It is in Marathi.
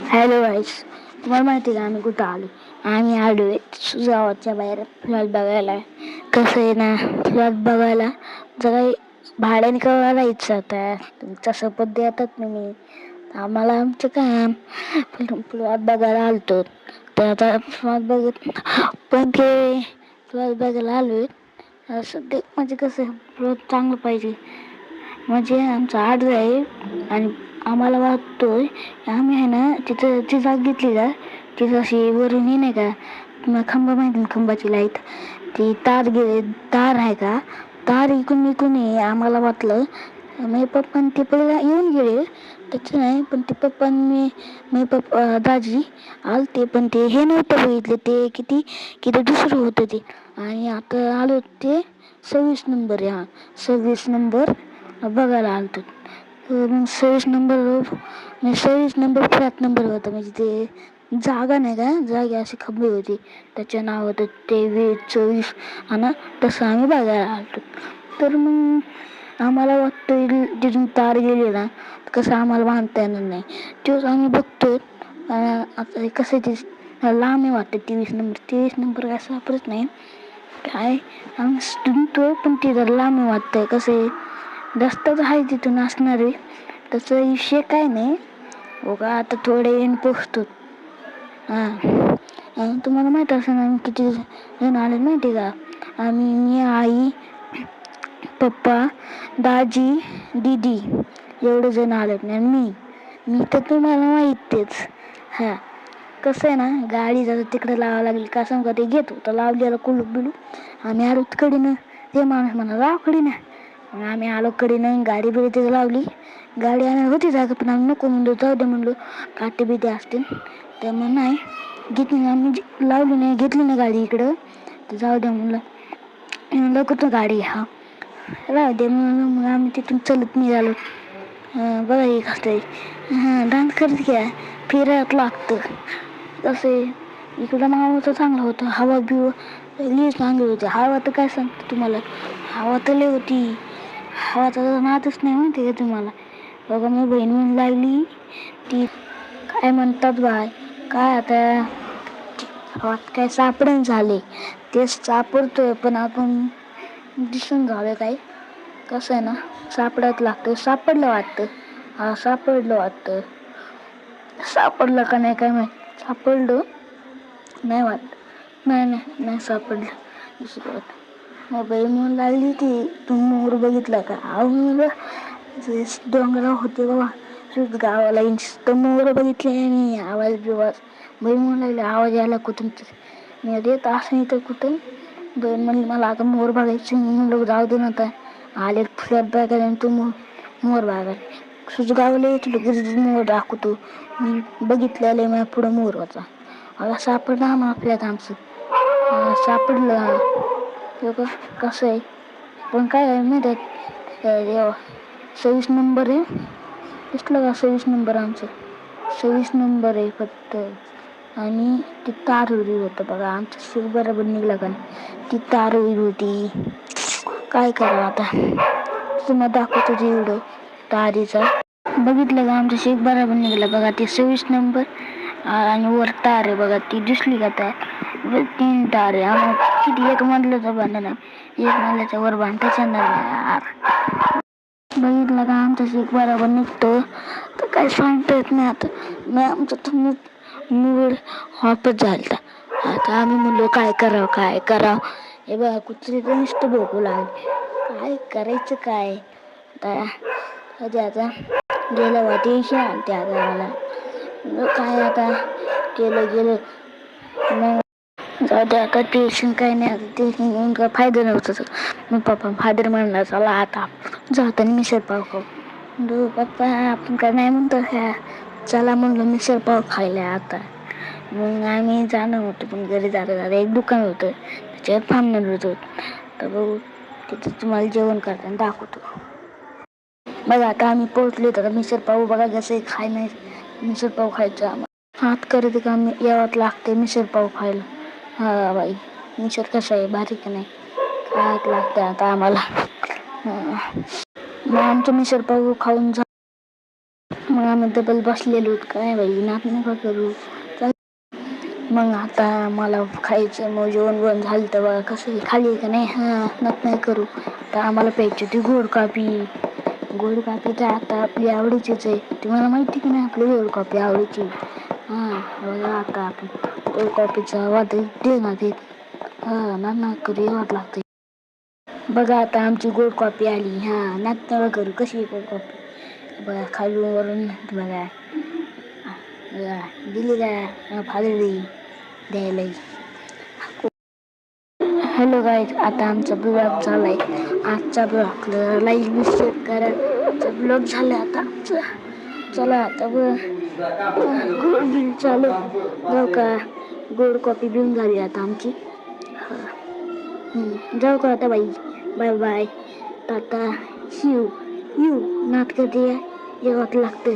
हॅलो गाईस, तुम्हाला माहिती का आम्ही कुठं आलो? आम्ही आलो गावाच्या बाहेर फ्लॅट बघायला. कसं आहे ना, फ्लॅट बघायला जरा भाड्याने कळवायला इच्छा होता. तुमचा सपोर्ट देतात ना मी. आम्हाला आमचं काम फ्लॅट बघायला आलतो. तर आता फ्लॅट बघत पण ते फ्लॅट बघायला आलोय. सध्या म्हणजे कसं फ्लॅट चांगलं पाहिजे. म्हणजे आमचा आर्ज आहे आणि आम्हाला वाटतोय आम्ही आहे ना तिथं ती जागा घेतली का तिथं अशी वरून ही नाही का खंबा माहिती ना, खंबाची लाईट ती तार आहे का, तार इकून आम्हाला वाटलं. मी पप्पा ते पहिला येऊन गेले त्याचं नाही, पण ते मी पप्पा दाजी आलते पण ते हे नव्हतं बघितले, ते किती दुसरं होतं ते. आणि आता आलो ते 26 नंबर आहे. 26 नंबर बघायला आलतो. मग 26 नंबर फ्लॅट नंबर होता. म्हणजे ते जागा नाही का, जागे अशी खंबी होती, त्याचं नाव होतं 23-24 आणि तसं आम्ही बघायला आलतो. तर मग आम्हाला वाटतं तिथून तार गेली ना कसं आम्हाला बांधता येणार नाही. तोच आम्ही बघतोय. आता कसं ते लांब आहे वाटतं 23 नंबर काय सापडत नाही काय. आम्ही पण ते जर लांब वाटतंय. कसं रस्ताच आहे तिथून असणार आहे, त्याचा विषय काय नाही बघा. आता थोडे येऊन पोचतो. तुम्हाला माहीत असेल आम्ही किती जण आले माहिती का. मी, आई, पप्पा, दाजी, दीदी एवढे जण आलेत नाही. मी तर तुम्हाला माहितीच. कसं आहे ना, गाडी जरा तिकडे लावावं लागली का सांग का, ते घेतो तर लावलेलं कुलूप बिलूप. आम्ही आलो कडीनं, ते माणूस म्हणा लाव कडीनं. मग आम्ही आलो कडीनं, गाडी बिडी तिथे लावली. गाडी आम्ही होती जागा पण आम्ही नको म्हणलो, जाऊ दे म्हणलो काटे बिटे असतील त्यामुळे नाही घेतली. आम्ही लावली नाही, घेतली नाही गाडी इकडं, तर जाऊ दे म्हणलं कुठं गाडी राहू दे म्हणून मग आम्ही तिथून चलत निघालो. बघा एक असते डान्स करत घ्या, फिरायला लागतं. कसं इकडं मावाचं चांगलं होतं, हवा बिवा लई चांगली होती. हवा तर काय सांगते तुम्हाला, हवा तर लई होती. हवाचा नादच नाही माहिती का तुम्हाला. बघा मी बहीण म्हणून लागली ती काय म्हणतात बाय काय आता हवात काय सापडण झाले, तेच सापडतोय पण आपण दिसून झालं काय. कसं आहे ना, सापडायला लागतं. सापडलं वाटतं, सापडलं वाटतं. सापडलं का नाही काय माहिती. सापडलं नाही वाटत, नाही सापडलं. दुसरं मग बाई म्हणून लागली ती तू मोर बघितला का. डोंगराव होते बाबा गावाला तर मोर बघितले आणि आवाज बिवाज. बाई म्हणून लागले आवाज यायला कुठून मी देत असं नाही तर कुठं. बहीण म्हणली मला आता मोर बघायचं. म्हणलं जाऊ दे ना, आता आले फ्लॅट बघायला आणि तू मोर बघायला गावाला येतो मोर दाखवतो. मी बघितलेलं माझ्या पुढं मोर होता. आता सापडलं आम्हाला फ्लॅट आमचं, सापडलं. कसं आहे पण काय आहे माहिती आहे 26 नंबर आहे. दिसलं का 26 नंबर आमचं 26 नंबर आहे फक्त. आणि ती तार उरी होतं बघा, आमचं शेक बरोबर निघला का ती तार उरी होती. काय करावं आता, तुम्हाला दाखवतो ती व्हिडिओ तारीचा. बघितलं का आमचं शेक बरोबर निघला बघा. ती 26 नंबर आणि वर तार आहे बघा, ती दिसली का तार. 3 तार आहे. आम्हाला किती एक मधल्याचं बांधलं नाही, एक मधल्याच्या वर बांधायच्या नाही. बघितलं का आमचं शेक बरोबर निघतो तर काय सांगता येत नाही. आता मी आमचं तर मूड हॉपच झाला. आता आम्ही म्हणलो काय करावं. हे बघा कुत्री तर नुसतं भोकू लागले. काय करायचं काय आता गेलं वा टेन्शन त्या घराला. काय आता गेलं जाऊ दे आता. टेन्शन काय नाही, आता टेन्शन काय फायदा नव्हतं. मग पप्पा फादर म्हणला चला आता जाताना मिसळ पाव खाऊ. पप्पा आपण काय नाही म्हणतो का, चला म्हणलं मिसळ पाव खायला. आता मग आम्ही जाणं होतं पण घरी जाता एक दुकान होतं त्याच्यावर थांबणार होतो. तर बघू तिथं तुम्हाला जेवण करताना दाखवतो. बघा आता आम्ही पोहोचलो तर मिसळ पाव बघा कसं खाय नाही. मिसळ पाव खायचं आम्हाला हात करत का यावं लागते मिसळ पाव खायला. बाई मिसळ कसं आहे भारी का नाही, खायला लागतं आता आम्हाला. मग आमचं मिसळ पाव खाऊन मग आम्ही डबल बसलेलो काय बाई नात नका करू. मग आता मला खायचं मग जेवण झालं तर बघा कसं खाली का नाही नात नाही करू. तर आम्हाला प्यायची होती गोड कॉफी तर आता आपली आवडीचीच आहे. तुम्हाला माहिती की नाही आपली गोड कॉफी आवडीची. बघा आता आपण गोड कॉफीचा वाद देणार नात करू यावं लागतं. बघा आता आमची गोड कॉफी आली. नात नका करू कशी गोड कॉफी बघा खालून वरून बघा दिली का फादळी द्यायला. हॅलो गाईज, आता आमचा ब्लॉग झालाय. आजचा ब्लॉग लाईक बी शेअर करा. ब्लॉग झाला आता आमचं. चला आता गोड बिल चालू जाऊ का. गोड कॉफी बिन झाली आता आमची. जाऊ का आता बाई. Bye bye Tata. शिव नात कधी यावं लागतं.